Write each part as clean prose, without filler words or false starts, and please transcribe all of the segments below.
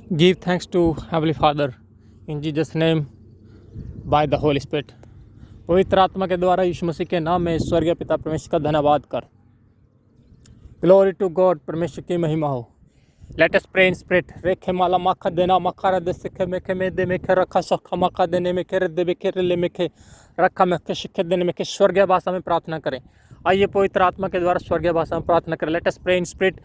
Give thanks to Heavenly Father in Jesus name by the Holy Spirit। पवित्र आत्मा के द्वारा यीशु मसीह के नाम में स्वर्गीय पिता परमेश्वर का धन्यवाद कर। ग्लोरी टू गॉड, परमेश्वर की महिमा हो। Let us pray in spirit. रेखे माला माखा देना मखा दे सिखे मेखे में दे मेखे रखा सखा मखा देने में खेर दे बेखे ले मेखे रखा मेखे शिखे देने में के स्वर्गीय भाषा में प्रार्थना करें। आइए पवित्र आत्मा के द्वारा स्वर्गीय भाषा में प्रार्थना करें। Let us pray in spirit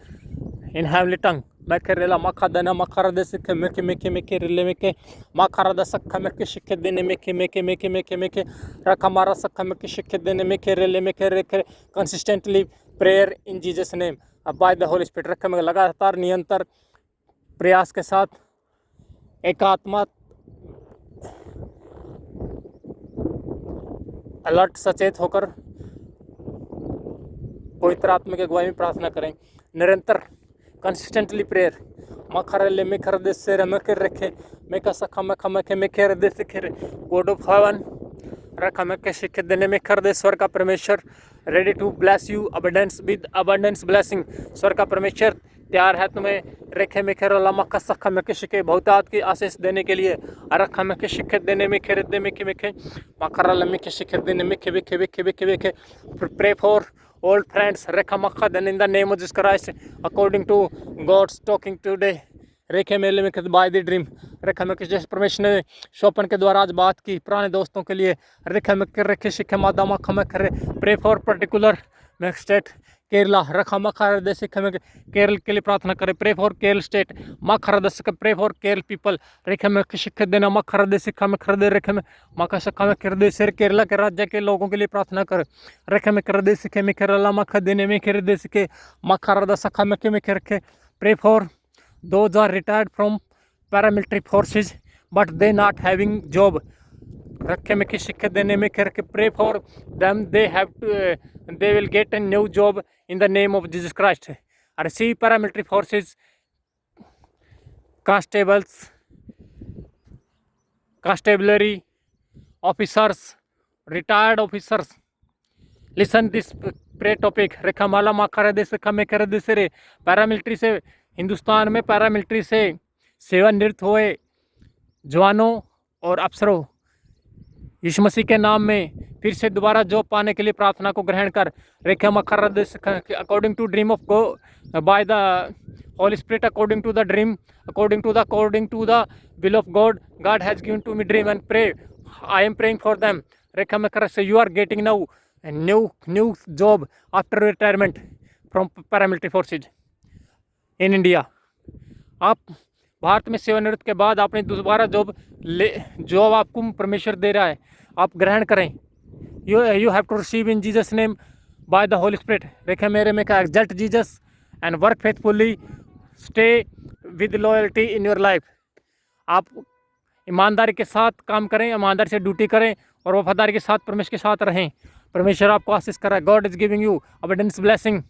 in heavenly tongue. मेखे रेला मखा देना मखा दे सिखे मेखे मेखे मेखे रिले मेखे मखा दा सखा मेखे शिखे देने मेखे मेखे मेखे मेखे मेखे रखा मारा सखा मेखे शिखे देने मेखे रिले मेखे रेखे consistently prayer in Jesus name by the Holi spirit. रखे में लगातार निरंतर प्रयास के साथ एकात्मा अलर्ट सचेत होकर पवित्र आत्मा की अगुवाई में प्रार्थना करें। निरंतर कंसिस्टेंटली प्रेयर मखर ले मेखर दे से मेखे रखे मेका सखा मखा मखे मेखे दे सिखे गॉड ऑफ हेवन रखा मेखे शिखे देने में कर दे। स्वर का परमेश्वर ready to bless you abundance with abundance blessing. स्वर का परमेश्वर तैयार है तुम्हें रेखे में खेर मक्का सखा में के शिखे बहुतात की आशीष देने के लिए। रखा में के शिखे देने में खेर दे में के मखरा लम्बे के शिखे देने में खे बेखे बेखे बेखे बेखे प्रे फॉर old friends रेखा मक्का देने in the name of Jesus Christ according to God's talking today. रेखे मेले में बाय द ड्रीम रेखा में जैसे परमेश्वर ने स्वप्न के द्वारा आज बात की पुराने दोस्तों के लिए। रेखा में रेखे शिखे मादा मखा में करे प्रे फॉर पर्टिकुलर में स्टेट केरला रखा मखा दे सिखे में केरल के लिए प्रार्थना करें। प्रे फॉर केरल स्टेट मखा दे सिखे प्रे फॉर केरल पीपल। रेखे में शिखे देना मखा दे सिखा में खर दे रेखे में मखा सखा में कर दे सिर केरला के राज्य के लोगों के लिए प्रार्थना करें। रेखे में कर दे सिखे में केरला मखा देने में खेर दे सिखे मखा दे सखा में रखे pray for those are retired from paramilitary forces but they not having job। रखे में शिक्षा देने में करके pray for them they have to they will get a new job in the name of Jesus Christ। receive paramilitary forces constables constabulary officers retired officers listen this pray topic. रेखा माला माखा दे सिखा में कर दे से पैरामिलिट्री से हिंदुस्तान में पैरामिलिट्री से सेवानिवृत्त हुए जवानों और अफसरों यीशु मसीह के नाम में फिर से दोबारा जॉब पाने के लिए प्रार्थना को ग्रहण कर। रेखा मखर दे सिखा according to dream of go by the Holi spirit according to the dream according to the will of God God has given to me dream and pray I am praying for them. रेखा मखर से you are getting now new job after retirement from paramilitary forces in India। आप भारत में सेवानिवृत्त के बाद आपने दोबारा जॉब आपको परमेश्वर दे रहा है, आप ग्रहण करें। You have to receive in Jesus name by the Holi spirit. रेखे मेरे में का exalt Jesus and work faithfully stay with loyalty in your life. आप ईमानदारी के साथ काम करें, ईमानदारी से ड्यूटी करें और वफादारी के साथ परमेश्वर के साथ रहें। परमेश्वर आपको आशीष कर रहा है। God is giving you abundance blessing.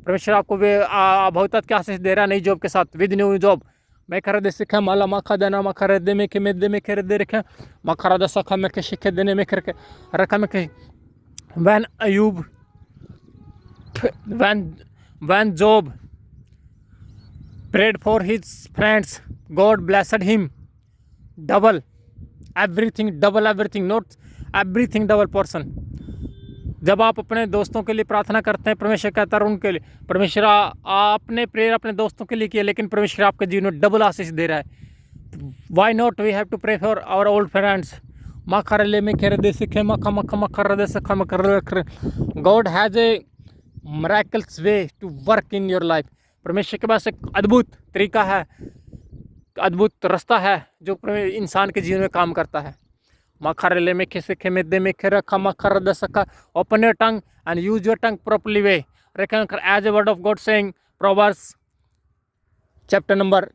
परमेश्वर आपको बहुतात की आशीष दे रहा है नई जॉब के साथ विद न्यू जॉब। मैं खर दे सिखा माला मखा देना मखा दे में दे में खेर दे रखे मखा दा सखा में शिखे देने में करके रखा में when Ayub when Job prayed for his friends God blessed him double everything not everything double portion. जब आप अपने दोस्तों के लिए प्रार्थना करते हैं परमेश्वर कहता है उनके लिए परमेश्वर आपने प्रेयर अपने दोस्तों के लिए किया लेकिन परमेश्वर आपके जीवन में डबल आशीष दे रहा है। Why not we have to pray for our old friends मखा ले में खेर दे सिखे मखा मखा मखा दे सखा मखा। God has a miracles way to work in your life. परमेश्वर के पास एक अद्भुत तरीका है, अद्भुत रास्ता है जो इंसान के जीवन में काम करता है। मखर ले में सिखे में दे में रखा मखर द सखा open your tongue and use your tongue properly way. रेखा as a word of God saying proverbs chapter number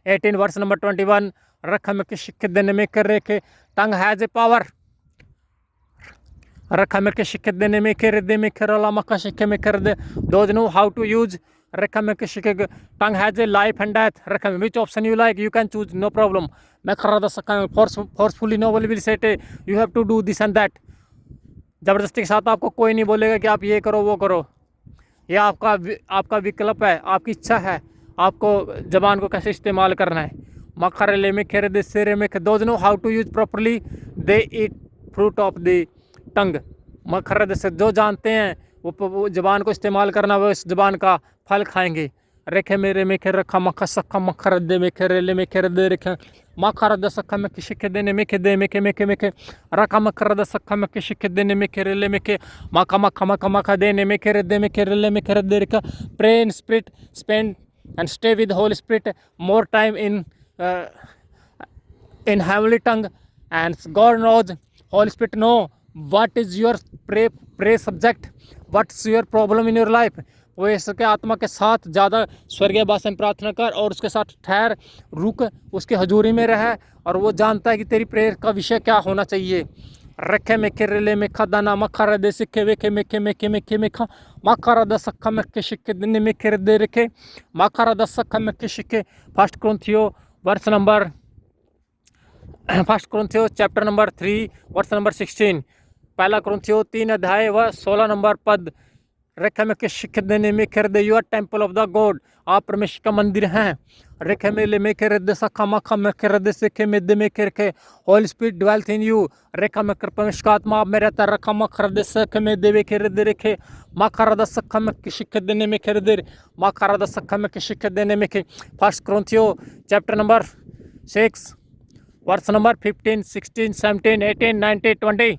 18 verse number 21 रखा में शिखे देने में कर रेखे टंग हैज ए पावर। रखा में शिखे देने में खेर दे में खेरला मखा शिखे में कर दे those know how to use. रेखा में शिखे tongue has a life and death. रेखा में which option you like you can choose no problem. मैं खरा दा सका forcefully no will set you have to do this and that. ज़बरदस्ती के साथ आपको कोई नहीं बोलेगा कि आप ये करो वो करो। ये आपका विकल्प है, आपकी इच्छा है आपको ज़बान को कैसे इस्तेमाल करना है। makarele me kere de sere me those know how to use properly they eat fruit of the tongue मखरद से जो जानते हैं वो ज़बान को इस्तेमाल करना वो इस ज़बान का फल खाएंगे रेखे मेरे में खे रखा मखा सखा मखरद दे में खेरेले में खेर दे रेखे मखरद सखा में किसी के देने में के दे में के रखा मखरद सखा में किसी के देने में खेरेले में के मखा मखा मखा मखा देने में खेर दे में खेरेले में खेर दे रेखा pray in spirit spend and stay with the Holy Spirit more time in heavenly tongue and God knows Holy Spirit know what is your pray subject what's your problem in your life वो इसके आत्मा के साथ ज़्यादा स्वर्गीय भाषा में प्रार्थना कर और उसके साथ ठहर रुक उसके हजूरी में रह और वो जानता है कि तेरी प्रेयर का विषय क्या होना चाहिए रखे में किरले में खदाना मखर दे सिखे वेखे मेखे मेखे मेखे मेखा मखर द सखा मेखे शिखे दिन में किर दे रखे मखर द सखा मेखे शिखे first Corinthians verse number chapter number 3 verse number 16 पहला क्रंथियो 3 अध्याय व 16 नंबर पद रेखे में के शिखे देने में कर दे your temple of the God आप परमेश्वर का मंदिर हैं रेखे मेले में कर दे सखा मखा में कर दे सिखे में दे में कर के होली स्पिरिट ड्वेल्थ इन यू रेखा में कर परमेश्वर का आत्मा आप में रहता रखा मखर दे सखे में देवे कर दे रेखे मखर द सखा में के शिखे देने में कर दे मखर द सखा में के शिखे देने में के first Corinthians chapter number 6 verse number 15 16 17 18 19 20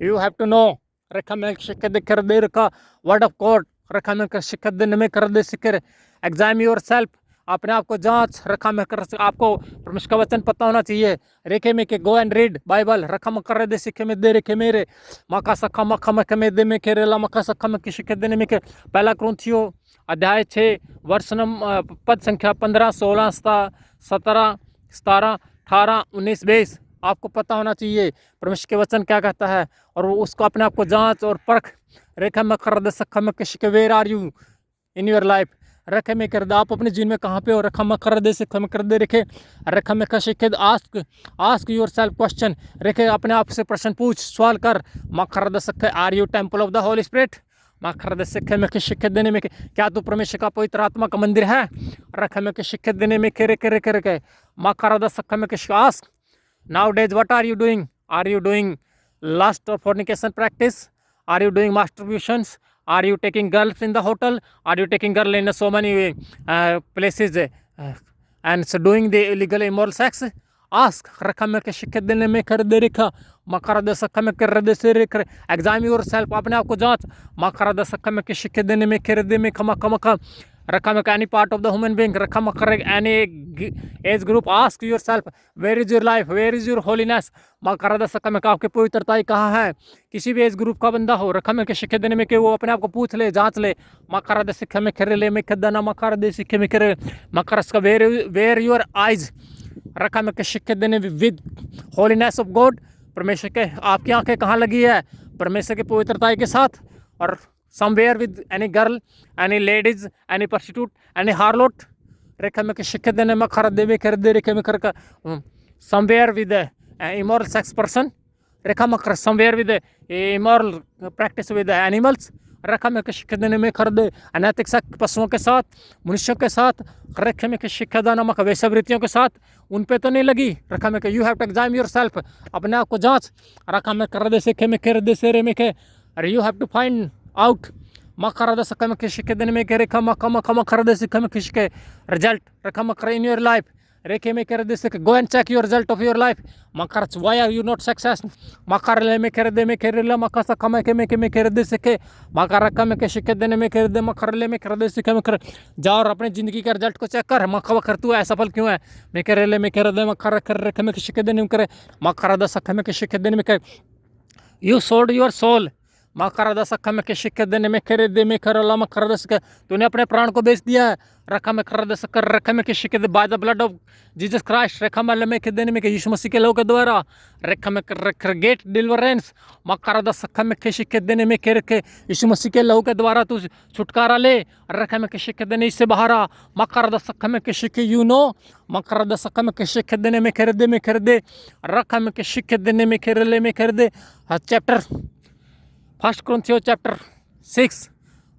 you have to know रेखा में शिक्षा दे कर दे रखा वर्ड ऑफ गॉड रेखा में शिक्षा देने में कर दे सिकर एग्जाम योर सेल्फ अपने आप को जांच रखा में कर आपको परमेश्वर का वचन पता होना चाहिए रेखे में के गो एंड रीड बाइबल रखा में कर दे सिखे में दे रेखे मेरे मका सखा मखा में में दे में के रेला मका सखा में शिक्षा देने में के पहला क्रंथियो अध्याय 6 वर्ष नंबर पद संख्या 15 16 17 17 18 19 20 आपको पता होना चाहिए परमेश्वर के वचन क्या कहता है और वो उसको अपने आप को जांच और परख रेखा में कर दे सखा में के where are you in your life रेखा में कर दे आप अपने जीवन में कहाँ पे हो रखा में कर दे सिखा में कर दे रेखे रेखा में कशिके आस्क योर सेल्फ क्वेश्चन रेखे अपने आप से प्रश्न पूछ सवाल कर मखर दे सखे are you temple of the Holi Spirit मखर दे सिखे में शिक्षित देने में क्या तू परमेश्वर का पवित्र आत्मा का मंदिर है रेखा में शिक्षित देने में के रेखे रेखे रेखे मखर दे सखे में ask nowadays what are you doing lust or fornication practice are you doing masturbations are you taking girls in the hotel are you taking girl in so many places and so doing the illegal immoral sex ask रखा में के शिक्षित देने में कर दे रेखा मकर दे सखा में कर दे से रेख एग्जाम योर सेल्फ अपने आप को जांच मकर दे सखा में के शिक्षित देने में कर दे में खमा खमा रखा में any part of the human being रखा में कर any age group ask yourself where is your life where is your holiness मकर द सखा में आपकी पवित्रताई कहाँ है किसी भी एज ग्रुप का बंदा हो रखा में के शिक्षे देने में के वो अपने आप को पूछ ले जांच ले मकर द सिक्खे में करे ले में खदाना मकर दे सिक्खे में करे मकर का वेयर योर आइज रखा में के शिक्षे देने विद होलीनेस ऑफ गॉड परमेश्वर के आपकी आंखें कहाँ लगी है परमेश्वर की पवित्रताई के साथ और somewhere with any girl any ladies any prostitute any harlot रेखा में शिक्षित देने में खर देवे कर दे रेखे में कर somewhere with immoral sex person रेखा में कर somewhere with immoral practice with animals रेखा में शिक्षित देने में कर दे अनैतिक सेक्स पशुओं के साथ मनुष्यों के साथ रेखे में शिक्षा देना मक वैश्यवृत्तियों के साथ उन पे तो नहीं लगी रेखा में you have to exam yourself अपने आप को जांच रेखा में कर दे सिखे में कर दे सेरे में के you have to find out मकर द सखा में शिक्षे देने में रेखा मखा मखा मखर दे सिखा में शिक्षे रिजल्ट रेखा मकर इन योर लाइफ रेखे में कर दे सिख go and check your result of your life मकर why are you not success मकर ले में कर दे में कर ले मका सखा में कर दे सिखे मकर रखा में शिक्षे देने में कर दे मकर ले में कर दे सिखे में कर जा और अपने जिंदगी का रिजल्ट को चेक कर मखा कर तू असफल क्यों है मैं कर ले में कर दे मकर कर रेखे में शिक्षे देने में करे मकर द सखा में शिक्षे देने में कर यू सोल्ड योर सोल मकर द सखा में शिक्षित देने में करे दे में कर ला मकर द सखा तूने अपने प्राण को बेच दिया है रखा में कर द सकर रखा में शिक्षित by the blood of Jesus Christ रेखा में लमे के देने में यीशु मसीह के लहू के द्वारा रेखा में कर गेट डिलीवरेंस मकर द सखा में शिक्षित देने में के रखे यीशु मसीह के लहू के द्वारा तू छुटकारा ले रखा में शिक्षित देने इससे बाहर आ मकर द सखा में शिक्षित यू नो मकर द सखा में शिक्षित देने में कर दे रखा में शिक्षित देने में कर ले में कर दे chapter first Corinthians chapter 6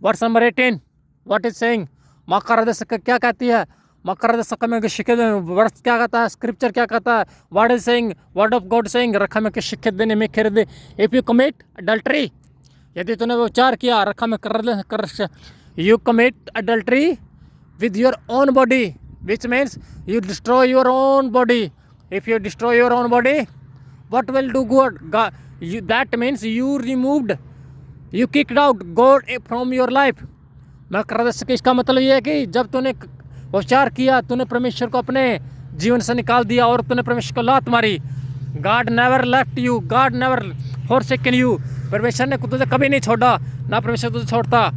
verse number 18 what is saying मकर दे क्या कहती है मकर सक में शिक्षित वर्ष क्या कहता है, स्क्रिप्चर क्या कहता है, word is saying, word of God saying रखा में शिक्षित देने में खेर दे। इफ यू कमिट अडल्ट्री, यदि तूने विचार किया रखा में कर you commit adultery with your own body, which means you destroy your own body. If you destroy your own body, what will do God? That means you removed, you kicked out God from your life. मैं कर सके, इसका मतलब ये है कि जब तूने विचार किया, तूने परमेश्वर को अपने जीवन से निकाल दिया और तूने परमेश्वर को लात मारी। God never left you, God never forsaken you. परमेश्वर ने तुझे कभी नहीं छोड़ा, ना परमेश्वर तुझे छोड़ता।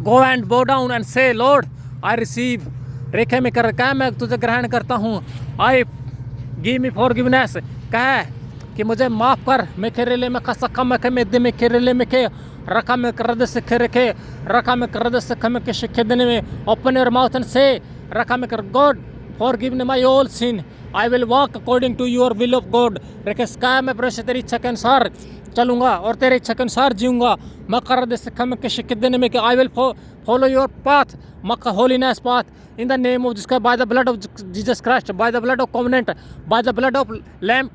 Go and bow down and say, Lord, I receive. रेखे में कर कह, मैं तुझे ग्रहण करता हूँ। I give me forgiveness, कह कि मुझे माफ़ कर। मैं खेरेले में खसखा में खे में दे में खेरेले में खे रखा में कर दे सिखे रखे रखा में कर दे सिखे में के शिखे देने में ओपन योर माउथ एंड से रखा में कर God forgive me my all sin. I will walk according to your will of God. रेखे कह, मैं परमेश्वर तेरी इच्छा के अनुसार चलूँगा और तेरे इच्छा के अनुसार जीऊँगा। मकर दे सिक्खा में के शिक्षित देने में कि I will follow your path, मक्का holiness path in the name of जिसका by the blood of Jesus Christ, by the blood of covenant, by the blood of lamp.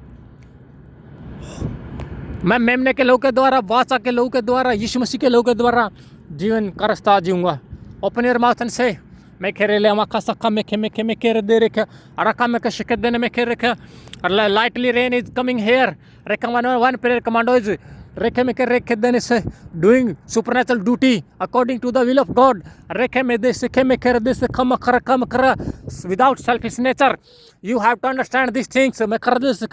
मैं मेमने के लोगों के द्वारा, वाचा के लोगों के द्वारा, यीशु मसीह के लोगों के द्वारा जीवन का रास्ता जीऊँगा। ओपन योर माउथ एंड से मैं खेरे ले मक्का सक्का में खे में खेर दे रखे रखा में के शिक्षित देने में खेर रखे। Lightly rain is coming here. One prayer commando is रेखे में रेखे देने से doing supernatural duty according to the will of God. रेखे में दे सिखे में कर दे से कम कर without selfish nature. You have to understand these things. मैं कर दे से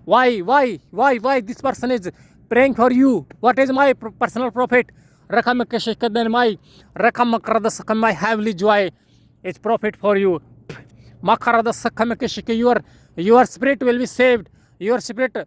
why this person is praying for you. What is my personal profit? रखा में के शिखे देने my रखा में कर दे से my heavenly joy is profit for you. मा कर दे से में के शिखे your spirit will be saved, your spirit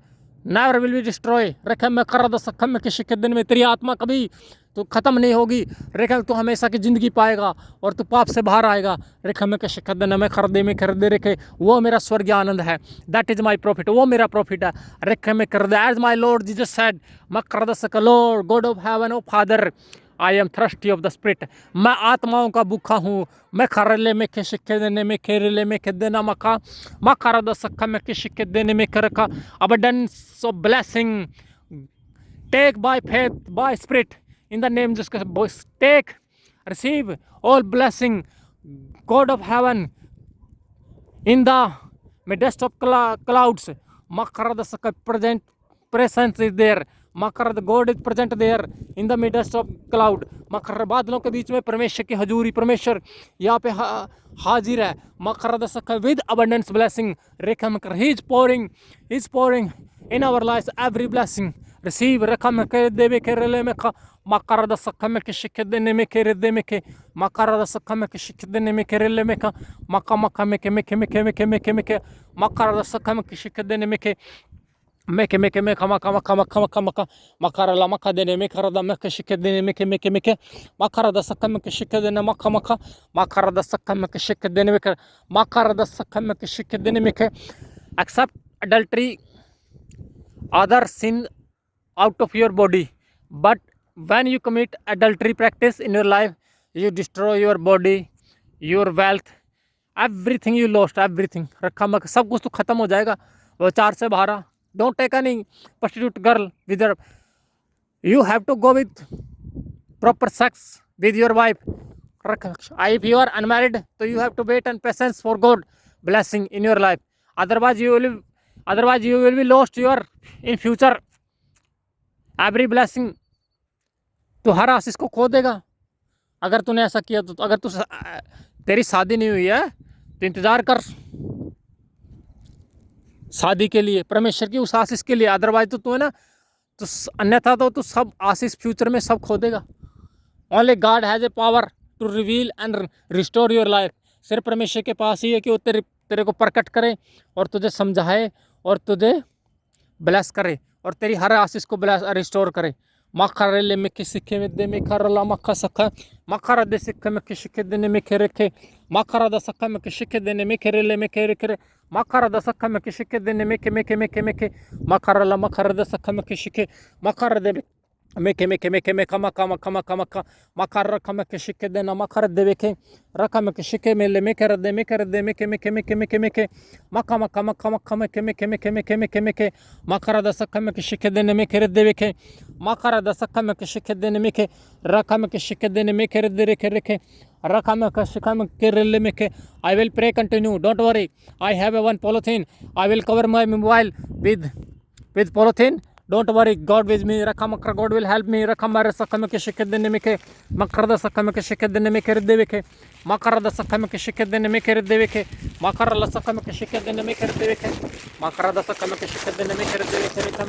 never will be destroyed. रेखा में कर दे सखम में किसी के दिन में तेरी आत्मा कभी तो ख़त्म नहीं होगी। रेखा तो हमेशा की ज़िंदगी पाएगा और तू पाप से बाहर आएगा। रेखा में किसी के दिन में कर दे रेखे वो मेरा स्वर्गीय आनंद है। दैट इज़ माई प्रॉफिट, वो मेरा प्रॉफिट है। रेखा में कर दे as my lord Jesus said, मैं कर दे सक lord God of heaven O father I am thirsty of the spirit. मैं आत्माओं का भूखा हूँ। मैं खरले में के शिक्के देने में खेरले में के देना मका मा खरा द सखा में के शिक्के देने में कर रखा abundance of blessing take by faith by spirit in the name just take receive all blessing God of heaven in the midst of clouds मा खरा द सखा presence is there। मकर God is present there in the midst of cloud. मकर बादलों के बीच में परमेश्वर की हजूरी, परमेश्वर यहाँ पे हाजिर है। मकर विद अबंडेंस ब्लेसिंग रेखा मकर he is pouring in our life every blessing receive रेखा में के देवे के रेले में खा मकर में के शिक्षित देने में के रेदे में के मकर में के शिक्षित देने में के रेले में खा मक्का में के मकर में के शिक्षित देने में के मेके मकारा मका देने में खरदा मके शिके देने में के मकारा द सक्का में के शिके देने मकारा द सक्का में के शिके देने में मकारा द सक्का में के शिके देने में except adultery other sin out of your body, but when you commit adultery practice in your life you destroy your body, your wealth, everything you lost, everything रखा मक सब कुछ तो खत्म हो जाएगा। वो चार से बारह don't take any prostitute girl with your, you have to go with proper sex with your wife। if you are unmarried so you have to wait and patience for God blessing in your life, otherwise you will be lost your in future every blessing. तो हर आशीष को खो देगा अगर तूने ऐसा किया तो। अगर तू तेरी शादी नहीं हुई है तो इंतज़ार कर शादी के लिए, परमेश्वर की उस आशीष के लिए। अदरवाइज तो तू है ना, तो अन्यथा तो तू सब आशीष फ्यूचर में सब खो देगा। Only God has a power to reveal and restore your life. सिर्फ परमेश्वर के पास ही है कि वो तेरे को प्रकट करे और तुझे समझाए और तुझे ब्लेस करे और तेरी हर आशीष को ब्लेस रिस्टोर करे। मखरले में के सिखे में दे में खरला मखा सखा मखर दे सिखे में के शिखे देने में खेरे खे मखर द सखा में के शिखे देने में खेरेले में खेरे खेरे मखर द सखा में के शिखे देने में के मखरला मखर द सखा में के शिखे मखर दे meke meke meke meka maka maka maka maka makar raka meke shike de na makar de meke raka meke shike mele meke de meke de meke meke meke meke meke maka maka maka maka meke meke meke meke meke meke makara da saka meke shike de meke de meke makara da saka meke shike de meke raka meke shike de meke de reke reke raka meke shika meke rele meke. I will pray continue, don't worry. I have a one polythene. I will cover my mobile with polythene. Don't worry, God with me. Rakamakra, God will help me. Rakamara sakamake shikadinimike, Makarada sakamake shikadinimike devike, Makarada sakamake shikadinimike devike, Makarala sakamake shikadinimike devike, Makarada sakamake shikadinimike devike.